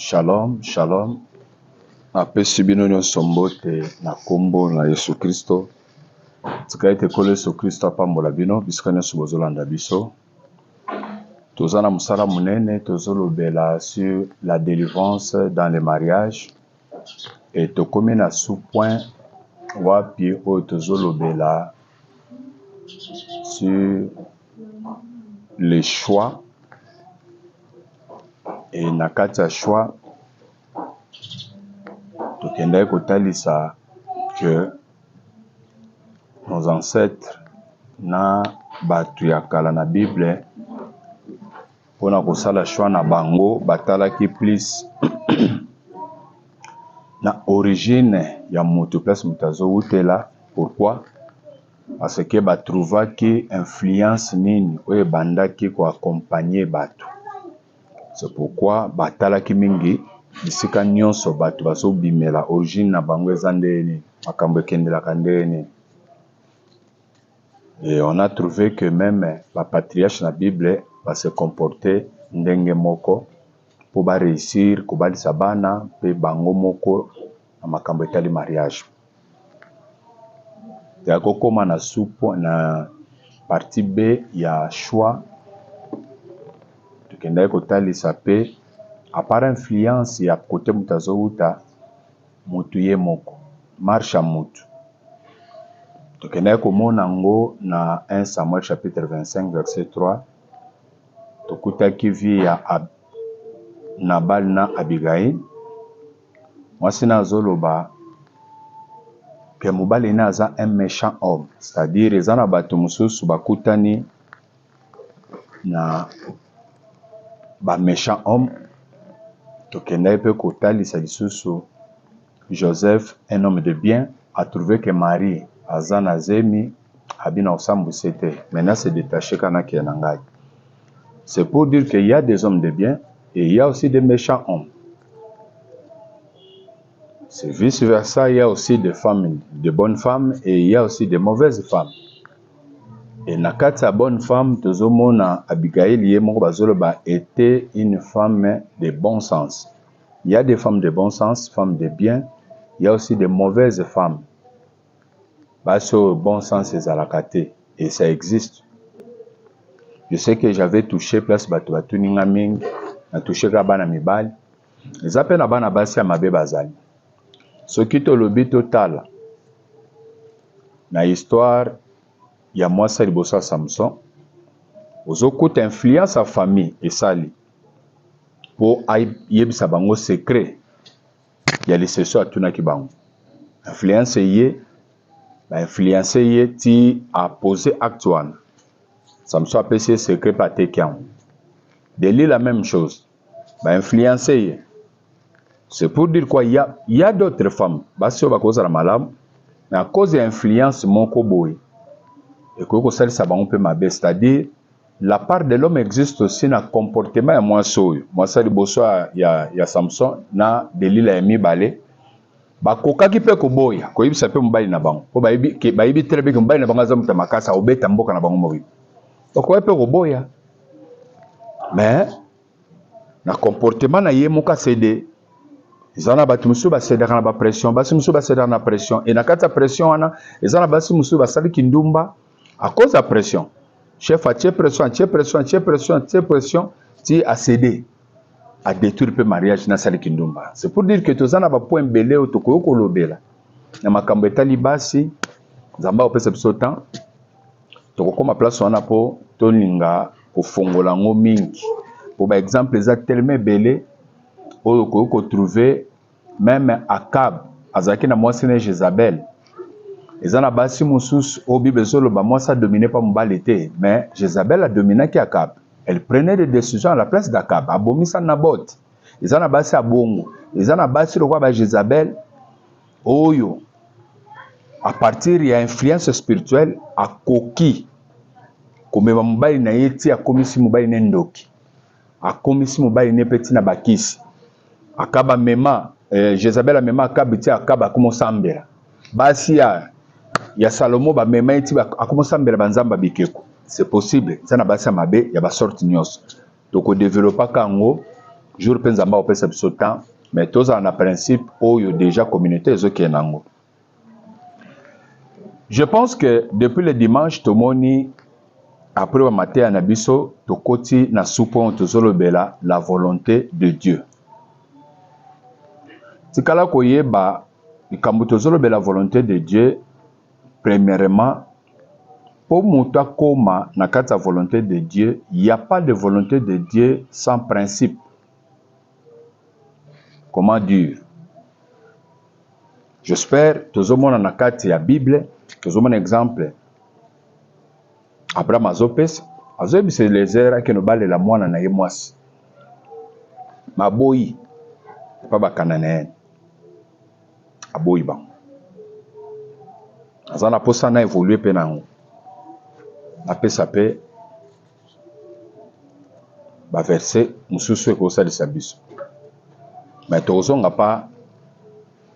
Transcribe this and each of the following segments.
Shalom, shalom. Napesi bino nyonso mbote na kombo na Yesu Kristo. Tika ete kolo Yesu Kristo apambola bino bisika nyonso bozolanda biso. Toza na musala munene tozolobela sur la délivrance dans le mariage. Et tokomi na sous-point wapi oyo tozolobela sur le choix. Et na kati ya choix tokendaki kotalisa que nos ancêtres na batu ya kala na Bible pona kosala choix na bango batalaki plus na origine ya mutu place mutu azowutela. Pourquoi? Parce que batrouvaki influence nini oyo ebandaki koaccompagner batu. C'est pourquoi batalaki mingi bisika nyonso batu bazobimela origine na bango eza ndeni makambo ekendelaka ndeni. Et on a trouvé que même la patriarche na Bible va se comporter ndenge moko pour ba réussir kobalisa bana pe bango moko na makambo etali mariage. Ya kokoma na supo na partie B ya choix tukendaki kotalisa pe à part influence ya kote mutu azowuta mutu ye moko marche ya mutu. Tokendaki komona ngo na 1 Samuel chapitre 25 verset 3 tokutaki vie ya Nabal na Abigail. Mwasi na azoloba ke mobali na aza un méchant homme, c'est-à-dire eza na bato mosusu bakutani na ba méchant homme. Tokendaki pe kotalisa lisusu Joseph, un homme de bien, a trouvé que Marie aza na zemi abina osambwisa te. Maintenant c'est détaché kanaki na ngai. C'est pour dire qu'il y a des hommes de bien et il y a aussi des méchants hommes. C'est vice versa, il y a aussi des femmes, de bonnes femmes et il y a aussi de mauvaises femmes. Et na kati ya bonne femme tozomona Abigail ye moko bazoloba était une femme de bon sens. Il y a des femmes de bon sens, femmes de bien, il y a aussi de mauvaises femmes. Baso bon sens ezalaka te et ça existe. Je sais que j'avais touché place bato batuninga mingi, na touché ka bana mibali. Eza pe na bana basi ya mabe bazali. Soki tolobi totala na histoire ya mwasi liboso ya Samson, ozokuta influence ya famille esali po ayebisa bango secret ya liseso atunaki bango. Influence ye ba influence ye ti a posé acte wana. Samson apesi secret pa teki yango. Deli la même chose. Ba influence ye. C'est pour dire quoi, il y a d'autres femmes basi oyo bakozala malamu mais à cause de l'influence moko boye ekoki kosalisa bango mpe mabe. C'est-à-dire la part de l'homme existe aussi na comportement ya mwasi oyo. Mwasi liboso ya Samson na Delila ya mibale bakokaki mpe koboya koyebisa mpe mobali na bango po bayebi très bien ke mobali na bango aza moto makasi aobeta mboka na bango moyibi. Bakoki mpe koboya mais na comportement na ye moko asede. Ezana batu musu basedaka na ba pression, basi musu basedaka na pression et na kati ya pression wana ezana basi musu basali kindumba à cause de la pression. Chef a tie pression ti a cédé à détruire le mariage na sali kindumba. C'est pour dire que tozana ba point belé o tokoyo kolobela na makambo etali basi nzamba opesa biso temps tokokoma place wana po tolinga kofongola ngo mingi. Pour ba exemple eza tellement belé oyo koyo trouver même Akab azaki na mwasi na Jezabel. Ezana basi mususu au Bible zoloba mwasi a dominé pas mobali te mais Jezabel a dominé ki Akab. Elle prenait des décisions à la place d'Akab. Abomisa Naboth. Ezana basi abongo. Ezana basi lokwa ba Jezabel oyo à partir ya influence spirituelle akoki komema mobali na yeti akomisi mobali ne ndoki. Akomisi mobali ne peti na bakisi. Akaba mema Jezabel mema Akab ti Akab akomosambela. Basi ya Salomo ba mema iti akomosambela banzamba bikeko. C'est possible. Ça na basi mabe ya ba sorte nyos. Toko développer kango jour pe nzambe opesa biso temps mais tozala na principe oyo déjà communauté ezokende nango. Je pense que depuis le dimanche tomoni après le matin na biso tokoti na soupo tozolobela la volonté de Dieu. Tikala koyeba likambo tozolobela la volonté de Dieu premièrement pour muta koma na kati ya volonté de Dieu, il n'y a pas de volonté de Dieu sans principe. Comment dire? J'espère tozomona na kati ya Bible, tozomona exemple Abraham azopesa, azobisa Eliezer ke no balela mwana na ye mwasi. Maboyi pa bakananéen. Aboyi ba. Azana posa na évoluer pe nango. Apesa pe ba verset mususu ekosalisa biso. Mais tozonga pa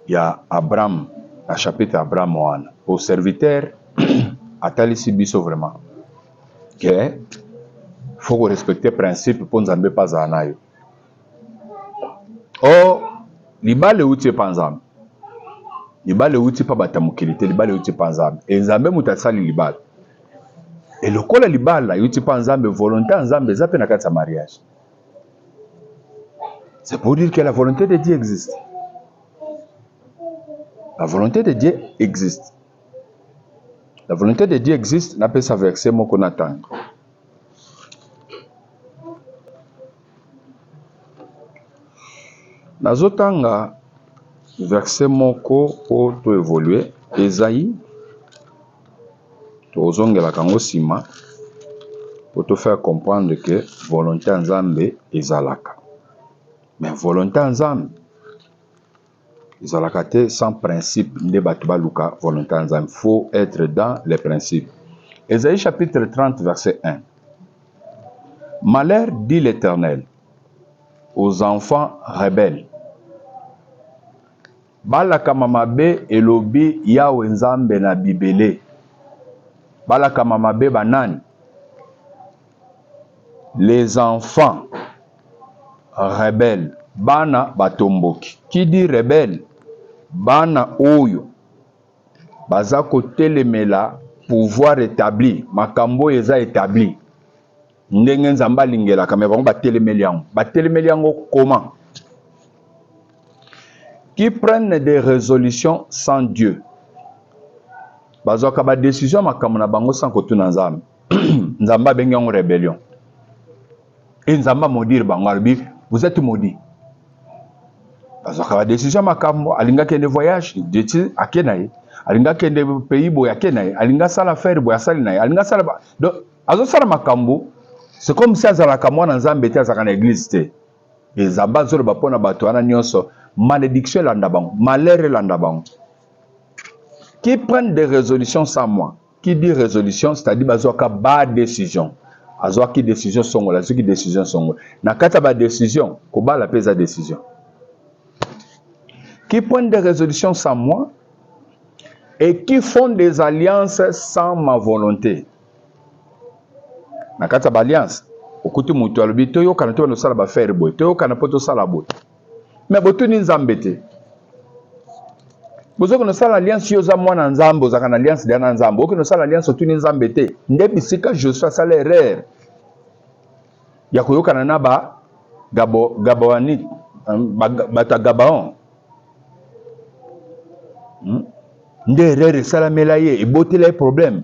ya Abraham, na chapitre Abraham wana. Au serviteur atalisi biso vraiment que faut respecter principe pour nzambe pas anayo. Oh, libale uti pa nzambe. Libale uti pa batamukilité, libale uti pa nzambe. Et nzambe mutasali libale. Et le kola libala uti pa nzambe volonté nzambe za pe na kati ya mariage. C'est pour dire que la volonté de Dieu existe. La volonté de Dieu existe. La volonté de Dieu existe, n'a pas sa verset mon qu'on attend. Nazotanga verset moko pour to évoluer. Esaïe to zongela kango sima pour te faire comprendre que volonté nzambe ezalaka. Mais volonté nzambe ezalaka te sans principe nde bato baluka volonté nzambe. Faut être dans les principes. Esaïe chapitre 30 verset 1. Malheur, dit l'Éternel, aux enfants rebelles. Balaka mamabe elobi yawe nzambe na bibele. Balaka mamabe banani. Les enfants rebelles. Bana batomboki. Qui dit rebelle? Bana oyo. Bazako telemela pouvoir établi. Makambo eza établi. Ndenge nzamba lingela kame bango batelemeli yango. Batelemeli yango comment? Qui prennent des résolutions sans Dieu. Bazwaka ba décision makambo na bango sans kotuna nzambe. Nzamba bengi yango rébellion. Et nzamba maudire bango albi, vous êtes maudits. Bazwaka ba décision makambo alinga kende voyage, deti akenaye. Alinga kende pays boya kenaye, alinga sala faire boya sali naye, alinga sala ba. Donc azo sala makambo, c'est comme si azalaka mwana nzambe te azaka na église te. Et nzamba zolo bapona bato wana nyonso. Malédiction landabang, malheur landabang. Qui prennent des résolutions sans moi. Qui dit résolution, c'est-à-dire bazoaka ba décision. Azoaki décision songo, la qui décision songo. Na kata ba décision, koba la pesa décision. Qui prennent des résolutions sans moi et qui font des alliances sans ma volonté. Na kata ba alliance, okuti mutu alobi to yo kana to no sala ba faire boy, to yo kana poto sala boy. Mais boto ni nzambe te. Bozo kono sala alliance yo za mwana nzambe, ozaka na alliance de na nzambe. Okono sala alliance tu ni nzambe te. Ndebi sika Joshua sala erreur. Ya koyokana na ba Gabaonite, bata Gabaon. Nde erreur sala melaye, ebotela problème.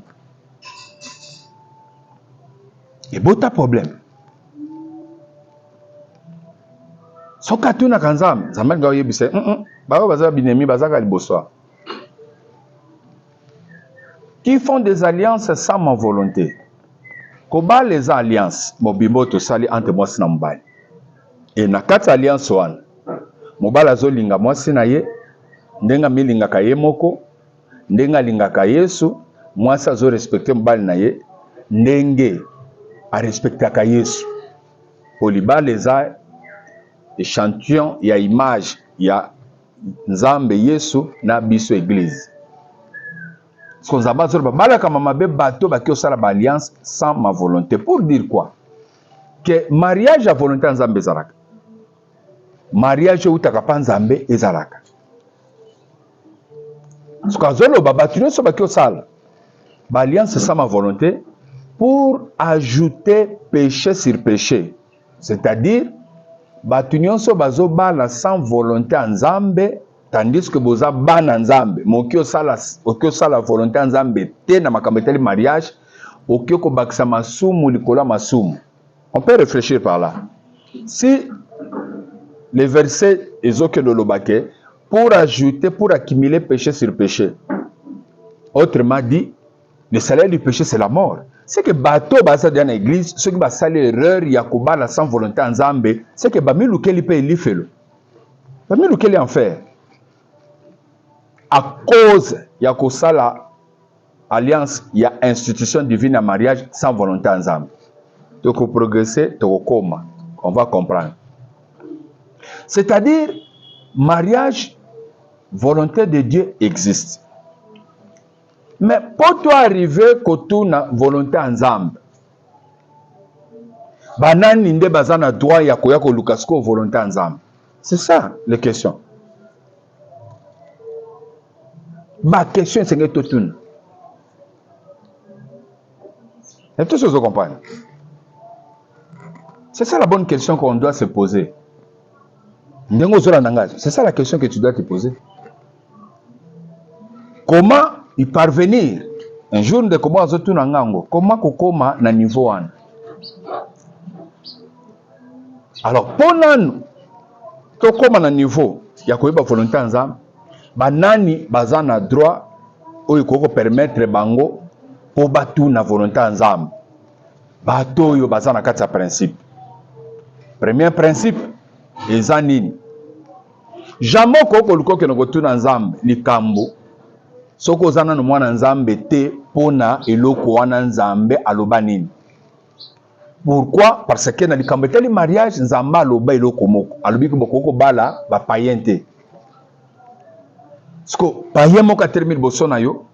Ebota problème. Soka tuna kanzam, zamani ga yebise, baba baza binemi bazaka liboso. Qui font des alliances sans ma volonté. Koba les alliances, mobimbo to sali entre moi na mbali. Et na kati alliance wana, mobala zo linga mwasi na ye, ndenga milinga ka ye moko, ndenga linga ka Yesu, mwasi zo respecter mbali na ye, ndenge a respecter ka Yesu. Polibale za échantillon ya image ya nzambe Yesu na biso église. Ce nzamba zo balaka mamabe bato ba kiosala ba alliance sans ma volonté. Pour dire quoi? Que mariage à volonté nzambe zalaka. mariage outaka pa nzambe ezalaka. Parce que azolo babatu nyonso baki osala ba alliance sans ma volonté pour ajouter péché sur péché, c'est-à-dire batu nyonso bazobala sans volonté en nzambe, tandis que boza bana nzambe moki osala volonté en nzambe te na makambo etali mariage oki okobakisa masumu likolo ya masumu. On peut réfléchir par là. Si les versets ezokende olobake pour ajouter, pour accumuler péché sur péché, autrement dit, le salaire du péché c'est la mort. C'est que bateau baza dans l'église, ceux qui basali l'erreur yakobala sans volonté en nzambe, c'est que bamilukeli pe elifelo, bamilukeli en faire à cause yakosala alliance, il y a institution divine à mariage sans volonté en nzambe. Donc pour progresser, on va comprendre. C'est-à-dire, mariage, volonté de Dieu existe. Mais pour toi arriver que tu as volonté en nzambe, banani nde bazana droit ya koya ko lukasko volonté en nzambe. C'est ça la question. Ma question c'est que tout. Et tout ce que vous comprenez. C'est ça la bonne question qu'on doit se poser. C'est ça la question que tu dois te poser. Comment y parvenir? Un jour de comment comment kokoma na niveau 1. Alors pendant to koma na niveau ya koyeba volonté nzambe, banani bazana droit oyo koko permettre bango po batu na volonté nzambe. Bato oyo bazana kati ya principe. Premier principe eza nini? Jamais koko lukoke no tuna nzambe likambo soko zana no mwana nzambe te pona eloko wana nzambe aloba nini. Pourquoi? Parce que na likambo teli mariage nzamba aloba eloko moko alobi ko boko bala ba païen te. Sko païen moko a termine boso na yo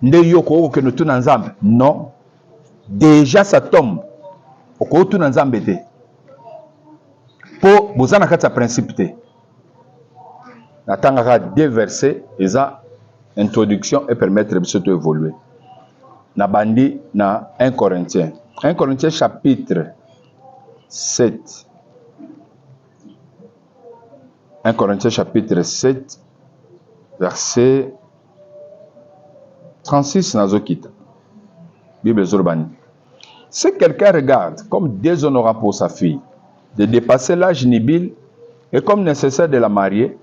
nde yo ko ke no tuna nzambe. Non. Déjà ça tombe. Oko tuna nzambe te. Po bozana kati ya principe te. Natangaka deux versets eza introduction et permettre de se évoluer. Na bandi na 1 Corinthiens. 1 Corinthiens chapitre 7. 1 Corinthiens chapitre 7 verset 36 nazokita. Bible Zorbani. Si quelqu'un regarde comme déshonorable pour sa fille de dépasser l'âge nubile et comme nécessaire de la marier,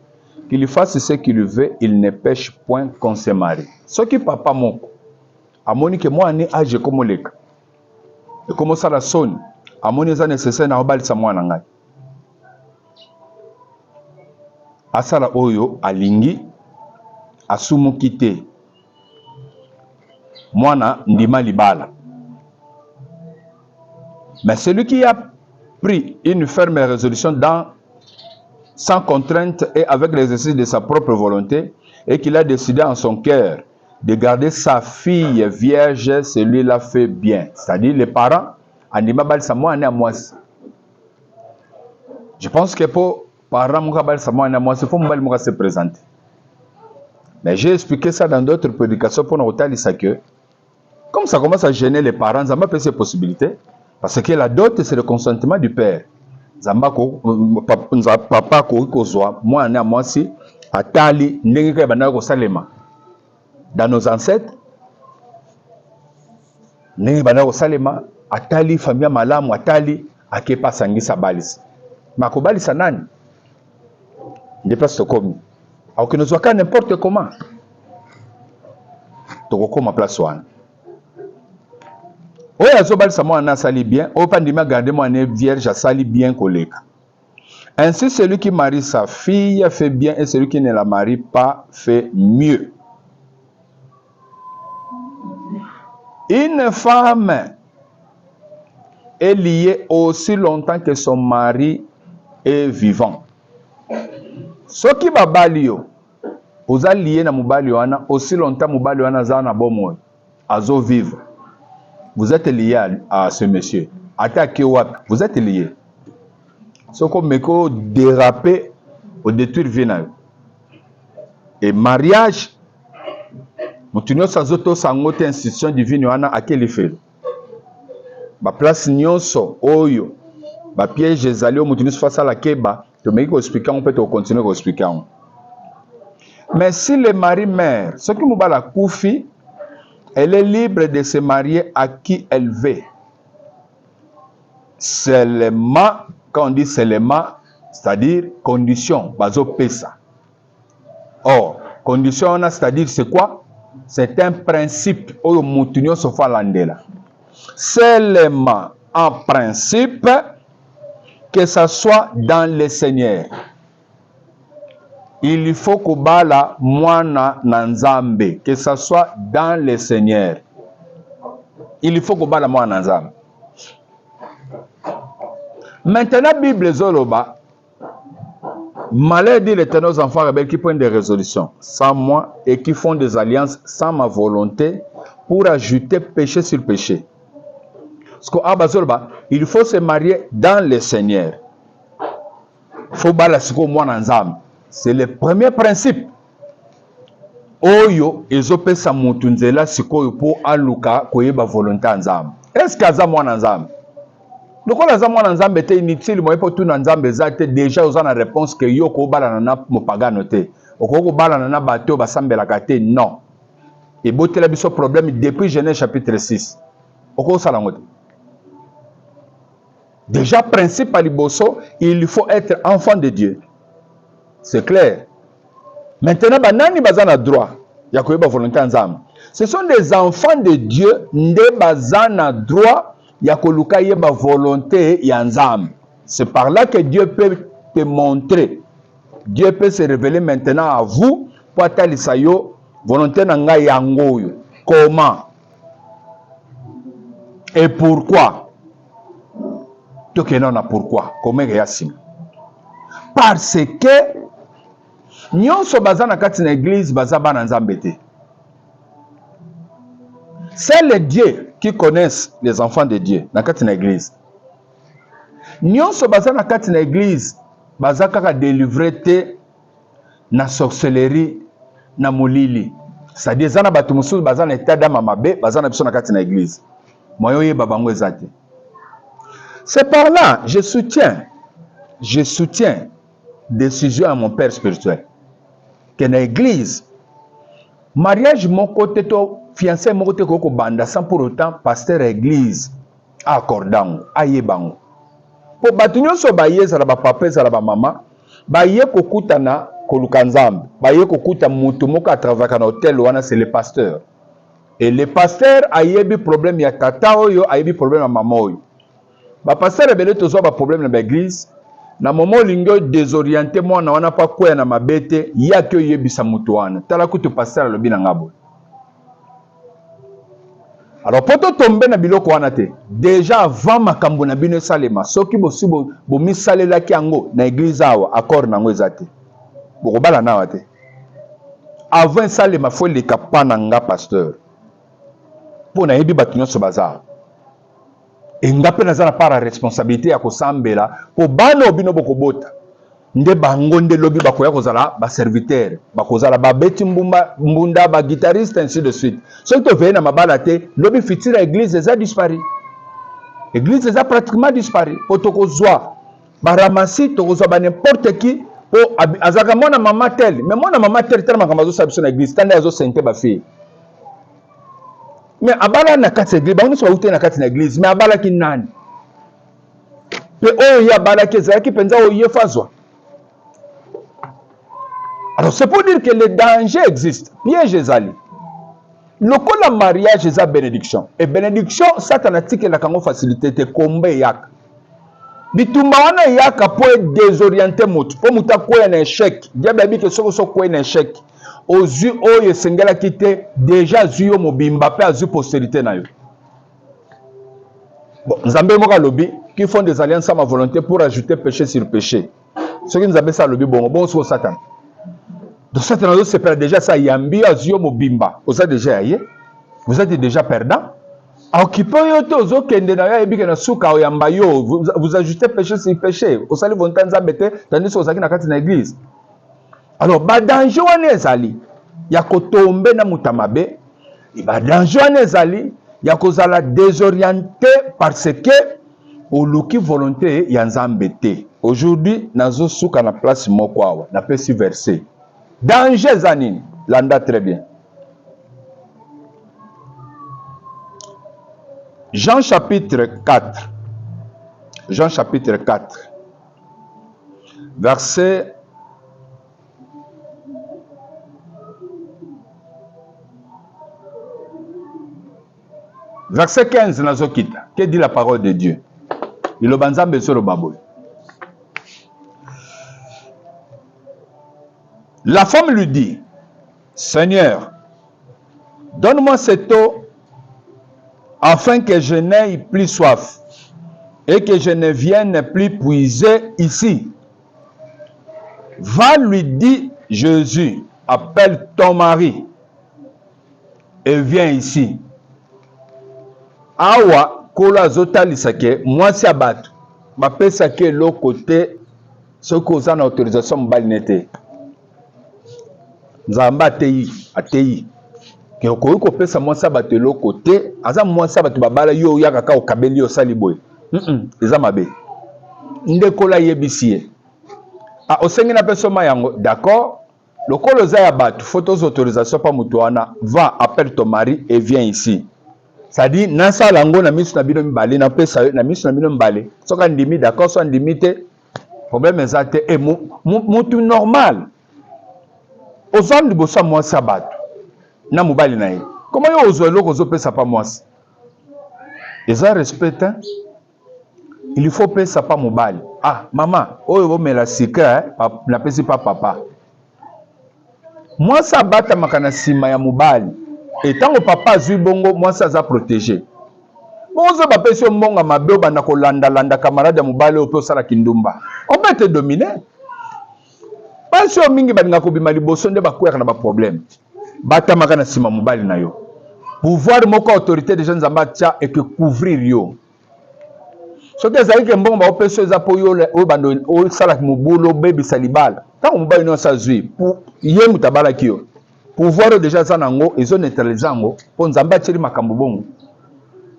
qu'il fasse ce qu'il veut, il ne pêche point qu'on se marie. Ce qui papa moko, amoni que moi né âge comme leka. Et comme ça la sonne, amoni ça nécessaire na obali sa mwana ngai. Asala oyo alingi asumu kite. Mwana ndima libala. Mais celui qui a pris une ferme résolution sans contrainte et avec l'exercice de sa propre volonté, et qu'il a décidé en son cœur de garder sa fille vierge, celui-là fait bien. C'est-à-dire les parents, je pense que pour parents, il faut se présenter. Mais j'ai expliqué ça dans d'autres prédications pour nous que comme ça commence à gêner les parents, ça m'a fait ces possibilités. Parce que la dot, c'est le consentement du père. Zamba ko papa ko kozwa mwana mwasi atali ndenge ka bana ko salema. Dans nos ancêtres, ndenge bana ko salema atali famille malamu atali akepa sangisa balisi. Makobalisa nani? Ndepasa tokomi. Au que nous soit n'importe comment. Tokokoma place wana. Oyo azobalisa mwana sali bien, oyo pandima garder mwana vierge sali bien koleka. Ainsi celui qui marie sa fille fait bien et celui qui ne la marie pas fait mieux. Une femme est liée aussi longtemps que son mari est vivant. Ce qui va balio, vous allez lier na mubali wana aussi longtemps mubali wana za na bomo azo vivre. Vous êtes lié à ce monsieur. Attaquez wapi, vous êtes lié. Ce qu'on me déraper au détruire vie. Et mariage, mutunyo sazoto sangote institution divine wana akeli fait. Ba place nyonso oyo ba piège ezali mutunyo face à la keba, to meki ko expliquer on peut continuer ko expliquer. Mais si le mari meurt, ce qui mubala koufi, elle est libre de se marier à qui elle veut. Seulement, quand on dit seulement, c'est-à-dire condition, bazo pesa. Or, condition, c'est-à-dire c'est quoi? C'est un principe oyo mutunyo sofa landela. Seulement en principe que ça soit dans le Seigneur. Il faut que bala mwana nanzambe, que ça soit dans le Seigneur. Il faut que bala mwana nanzambe. Maintenant, Bible zoloba, malheur dit l'Éternel aux enfants rebelles qui prennent des résolutions sans moi et qui font des alliances sans ma volonté pour ajouter péché sur péché. Parce que il faut se marier dans le Seigneur. Il faut bala siko mwana nanzambe. C'est le premier principe. Oyo ezopesa mutu nzela sikoyo po aluka koyeba volonté nzambe. Est-ce que aza mwana nzambe? Lokola aza mwana nzambe te inutile moye po tuna nzambe zate déjà oza na réponse que yo ko bala na mopagano te. Okoko bala na bato basambelaka te non. Et botela biso problème depuis Genèse chapitre 6. Okoko sala ngote. Déjà principe à liboso, il faut être enfant de Dieu. C'est clair. Maintenant, banani bazana droit. Ya koyeba volonté nzambe. Ce sont des enfants de Dieu nde bazana droit ya koluka yeba volonté ya nzambe. C'est par là que Dieu peut te montrer. Dieu peut se révéler maintenant à vous pour atalisa yo volonté na ngai yango yo. Comment? Et pourquoi? Tokena na pourquoi? Comment yasim? Parce que nyonso baza na kati na église baza bana nzambe te. C'est les dieux qui connaissent les enfants de Dieu na kati na église. Nyonso baza na kati na église baza kaka délivré te na sorcellerie na molili. C'est-à-dire zana bato mususu baza na état d'âme mabe baza na biso na kati na église. Moyo yeba bango ezate. C'est par là je soutiens décision à mon père spirituel. Que na église mariage mon côté to fiancé mon côté ko banda sans pour autant pasteur église accordant ayebango po batunyo so baye za ba papa za ba mama baye kokutana koluka nzambe baye kokuta mutu moko a travailler na hôtel wana c'est le pasteur et le pasteur ayebi problème ya tata oyo ayebi problème ya mama oyo ba pasteur ebele tozo ba problème na église. Na moment lingo désorienté moi na wana pa kwea na mabete yake yebisa mutu wana tala kutu pasteur lobi na ngabo. Alors poto tomber na biloko wana te déjà avant makambo na bino salema soki bosibo bo misalela ki yango na église awa accord nango ezate boko bala na wate avant salema faut le kapana nga pasteur pona yebi batunyo so bazar. Et nga pe nazana para responsabilité ya kosambela po bana obino bokobota nde bango nde lobi bakoya kozala ba serviteur bakozala ba beti mbunda ba guitariste ainsi de suite. Soki to veye na mabala te lobi fitira église eza disparu. Église eza pratiquement disparu. Po tokozwa ba ramasi tokozwa ba n'importe qui po azaka mona mama tel mais mona mama tel tellement kamazo sabiso na église tande azo sente ba fille. Mais abala na kati église bango so ute na kati na église mais abala ki nani pe oyo ya abala ki ezala ki penza oyo fazwa. Alors c'est pour dire que le danger existe piège ezali lokola mariage eza bénédiction et bénédiction satana tikela kango facilité te kombe yaka bitumba wana yaka po désorienter mutu po muta koya na échec diable abi ke soko so koya na échec aux yeux oyo sengela kite déjà zuyo mobimba pe azu postérité na yo. Bon nzambe moka lobi qui font des alliances à ma volonté pour ajouter péché sur péché. Ce qui nous appelle ça lobi bon so Satan. Donc Satan se perd déjà ça yambi azuyo mobimba. Vous êtes déjà aye. Vous êtes déjà perdant. Occupez yo te ozo kende na ya ebike na suka oyamba yo, vous ajoutez péché sur péché. Osali volonté nzambe te tandis que ozaki na kati na église. Alors ba danger wana ezali ya kotombe na mutamabe, ba danger wana ezali ya kozala désorienté parce que oluki volonté ya nzambe te. Aujourd'hui nazo suka na place moko awa na pesi verset. Danger zanini landa très bien. Jean chapitre 4. Jean chapitre 4. Verset verset 15 nazokita. Que dit la parole de Dieu? Il a banzambe sur le baboy. La femme lui dit, Seigneur, donne-moi cette eau afin que je n'aie plus soif et que je ne vienne plus puiser ici. Va, lui dit Jésus, appelle ton mari et viens ici. Awa kola zota lisake mwasi abatu bapesa ke lo côté ce qu'on a en autorisation balinete nzamba atei ke ko ko pesa mwasi abatu lo côté aza mwasi abatu babala yo ya kaka okabeli yo sali boy eza mabe nde kola yebisiye a osengi na pesa mayango d'accord le kolo za ya batu photos autorisation pa mutu wana va appelle ton mari et viens ici. Ça dit, nasa lango na misu na bino mbale na pesa na misu na bino mbale. Soka ndimi d'accord, so ndimi te. Problème ezate e mutu normal. Ozan liboso moi sabat. Na mobali na ye. Comment yo ozo eloko zo pesa pa mwasi? Eza respect hein? Il faut pesa pa mobali. Ah, maman, oyo bo mela sika na pesi pa papa. Moi sabata makana sima ya mobali. Et tant que papa zui bongo, moi ça a protégé. Bonzo ba pesio mbonga mabe banda ko landa camarade mubale opo sala kindumba. On peut te dominer. Pasio mingi badinga ko bima liboso nde bakweka na ba problème. Bata makana sima mubali na yo. Pouvoir moko autorité des jeunes ambatia et que couvrir yo. Soki ezali ke mbongo ba pesio za po yo o bando o sala mubulo baby salibala. Tant mubali no sa zui pour ye mutabala kiyo. Pouvoir déjà ça nango ils ont neutralisé ngo pour nzamba tshiri makambo bongo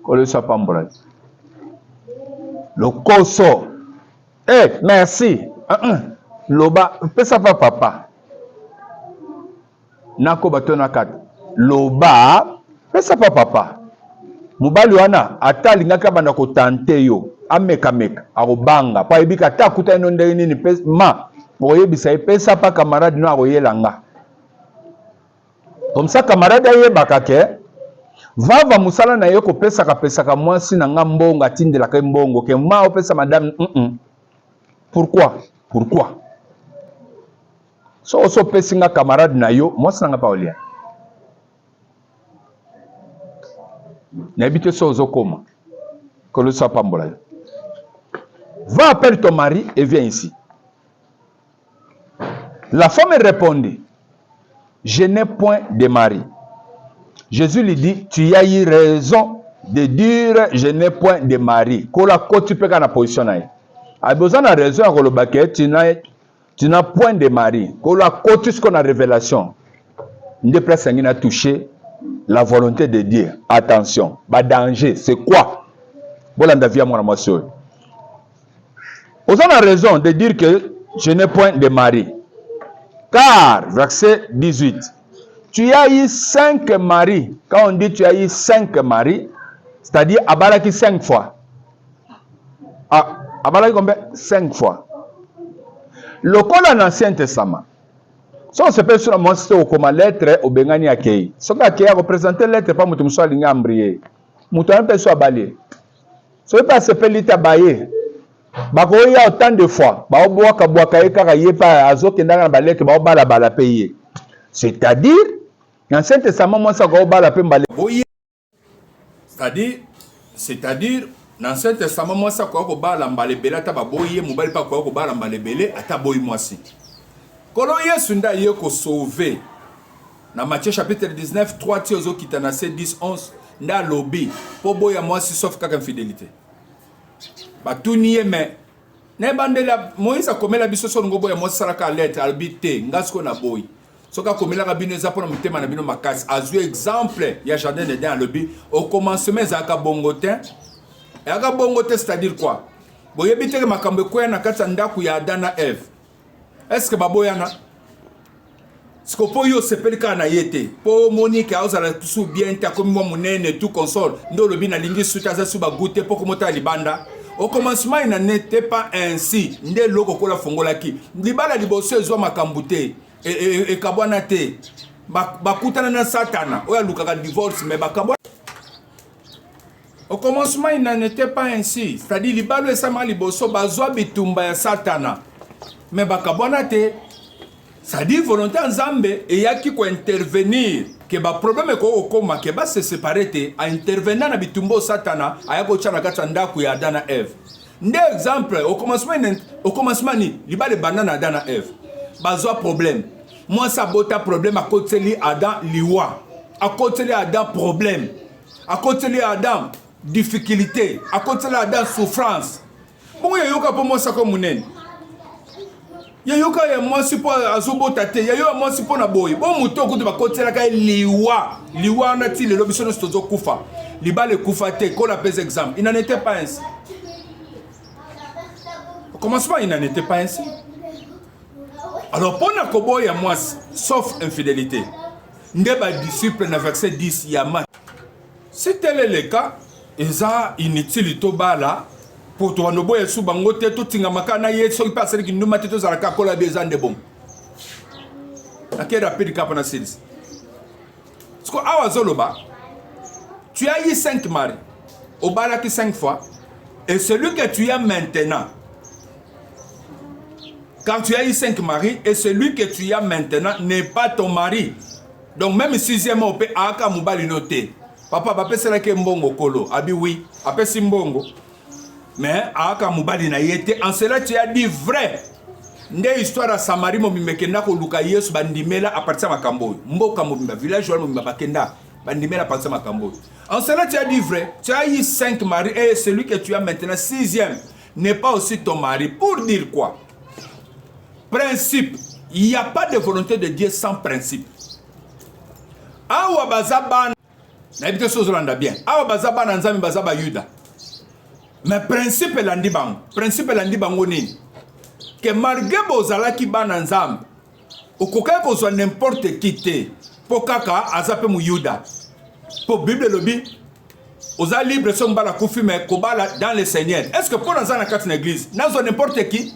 kole so pambola le koso merci loba pesa pa papa nako batona kat loba pesa pa papa mobali wana atalingaka banda ko tante yo ameka akobanga pa ebika ta kuta ino ndenge nini pesa ma oyebisa pesa pa camarade no akoyelanga. Comme ça, camarade aye bakake, va musala na yo ko pesa ka mwasi na nga mbongo atindela ka mbongo ke ma o pesa madame Pourquoi? So pesa nga camarade na yo, mwasi na nga pa olia. Na habite so ozokoma. Kolo so pambola. Va appelle ton mari et viens ici. La femme répondit, je n'ai point de mari. Jésus lui dit, tu as eu raison de dire, je n'ai point de mari. Kola ko tu peux na position na. A besoin de raison à le baquet, tu n'as point de mari. Kola ko tu ce qu'on a révélation. N'de presque n'a touché la volonté de Dieu. Attention, ba danger, c'est quoi? Bolanda via mon monsieur. Vous avez raison de dire que je n'ai point de mari. Car, verset 18, tu as eu 5 maris. Quand on dit tu as eu 5 maris, c'est-à-dire abalaki 5 fois. Ah, abalaki combien? 5 fois. Le col en Ancien Testament. Si on se peut sur la montre comme lettre au Bengani Akei. Ce qui a représenté lettre, pas moutou moussa linga ambrié. Moutou un peu soit balé. Ce n'est pas ce pelita baye. Il y a autant de fois, c'est-à-dire, l'Ancien Testament, moi, ça c'est-à-dire, l'Ancien Testament, moi, ça sauvé. Dans Matthieu chapitre 19, 3 10, 11, nda lobby po boya mwasi sauf kaka infidélité batuniye mais ne bandela Moïse akomela biso so ngo boya mwasi salaka lettre albité ngasko na boy soka komela ka bino za pona mutema na bino makasi azwi exemple ya jardin d'Éden lobby au commencement zaka bongotin aka bongotin c'est-à-dire quoi boyebi te makambo ko na kati ndaku ya Adam na Ève est-ce que baboyana siko po yo sepelika na yete po Monique azala sou bien ta comme moi munene tout console ndo lobi na lingi suta za suba goûter po komota libanda au commencement il n'en était pas ainsi nde loko kola fongola ki libala liboso ezwa makambo te e kabwana te bakutana na satana oya lukaka divorce mais bakabwa au commencement il n'en était pas ainsi c'est-à-dire libalo esama liboso bazwa bitumba ya satana mais bakabwana te c'est-à-dire volonté nzambe eyaki ko intervenir que ba problème ko okoma ke ba se séparer te a intervenir na bitumbo satana ayako tshana kata ndaku ya Adam na Ève nde exemple au commencement ni libale banana Adam na Ève bazwa problème moi ça bota problème à côté li Adam liwa à côté li Adam problème à côté li Adam difficulté à côté li Adam souffrance bon yoka pour moi ça comme munene yoka ya moi si po azobota te yo moi si po na boy bon muto kutu ba kotela ka liwa na ti le lobiso no stozo kufa libale kufa te ko la pèse exemple il n'en était pas ainsi au commencement il n'en était pas ainsi. Alors, pour na kobo ya moi, sauf infidélité, ndeba disciple na verset 10 yama. Si tel est le cas, eza inutile to bala pour toi no boye su bango te to tinga makana ye so passe ki nduma te to zalaka kola beza ndebom. Akera rapide kapana sils. Sko awa zoloba. Tu as eu 5 maris. Au bala qui 5 fois et celui que tu as maintenant. Quand tu as eu 5 maris et celui que tu as maintenant n'est pas ton mari. Donc même sixième on peut aka mubali noté. Papa papa c'est là que mbongo kolo. Abi oui, après simbongo. Mais aka mubali na yete en cela tu as dit vrai. Nde histoire à Samarie mo bimekenda ko luka Yesu bandimela à partir makambo. Mboka mo bimba village mo bimba bakenda bandimela à partir makambo. En cela tu as dit vrai. Tu as eu 5 maris et celui que tu as maintenant sixième n'est pas aussi ton mari. Pour dire quoi? Principe, il n'y a pas de volonté de Dieu sans principe. Awa bazaban, n'habite chose landa bien. Awa bazaban nzami bazaba yuda. Mais principe landi bang, principe landi bango nini. Que malgré bozala ki bana nzambe, okoka kozwa n'importe qui te, po kaka azape mu yuda. Po Bible lobi, oza libre son bala kufi mais kobala dans le Seigneur. Est-ce que pour dans la carte d'église, nazo n'importe qui?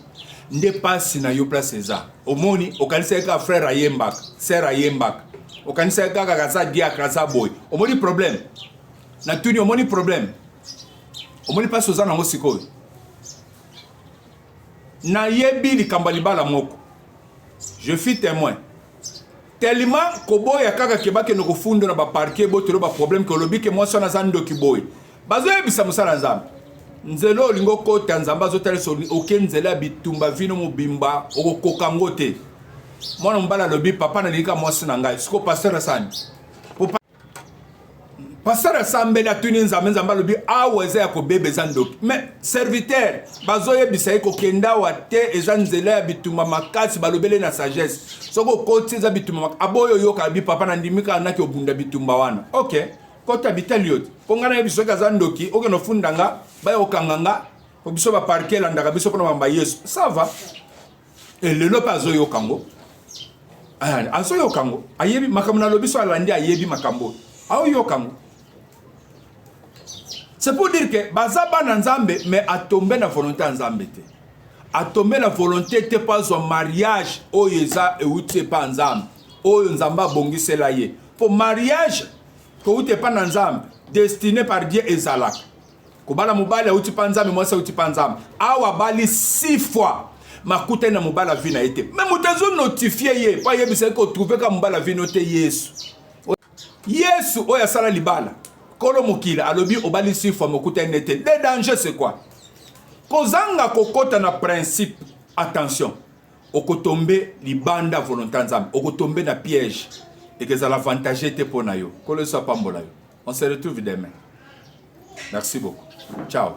Nde passe na yo place eza omoni okanisa ka frère ayembak sœur ayembak okanisa ka kaza dia kaza boy omoni problème na tuni omoni problème omoni passe oza na mosiko na yebi likamba libala moko je fus témoin tellement koboya kaka kebake no kofundo na ba parquet botelo ba problème que lobi que moi sona zando kiboy bazo yebisa musala nzambe nzelo lingo kota nzamba zotale so oke nzela bitumba vino mobimba okokoka ngote mwana mbala lobi papa na lika mwasi na ngai siko pasteur asani pasteur asambe la tuni nzamba lobi aweze ya kobebe zandoki mais serviteur bazoye bisaye kokenda wa te eza nzela ya bitumba makasi balobele na sagesse soko koti eza bitumba aboyo yoka bi papa na ndimika naki obunda bitumba wana okay kota bitaliot pongana yebiso ka zandoki okeno fundanga baya okanganga obiso ba parquet landaka biso pona mamba Yesu ça va et le lopa zoyo kango azoyo kango ayebi makambo na lobiso alandi ayebi makambo ayo kango. C'est pour dire que bazaba na nzambe mais a tombé na volonté nzambe te a tombé na volonté te pas un mariage oyeza e uti pa nzambe oyo nzamba bongisela ye pour mariage ko uti pa na nzambe destiné par Dieu ezalaka kobala mobali uti pa nzambe mwasa uti pa nzambe awa bali 6 fois makuta na mobala vie na ete mais mutezo notifier ye pa yebisa ko trouver ka mobala vie noté Yesu oya sala libala kolo mokila alobi obali 6 fois makuta nete le danger c'est quoi kozanga kokota na principe attention okotombe libanda volonté nzambe okotombe na piège et que ça l'avantage te pona yo kolo sa pambola yo On se retrouve demain. Merci beaucoup. Ciao.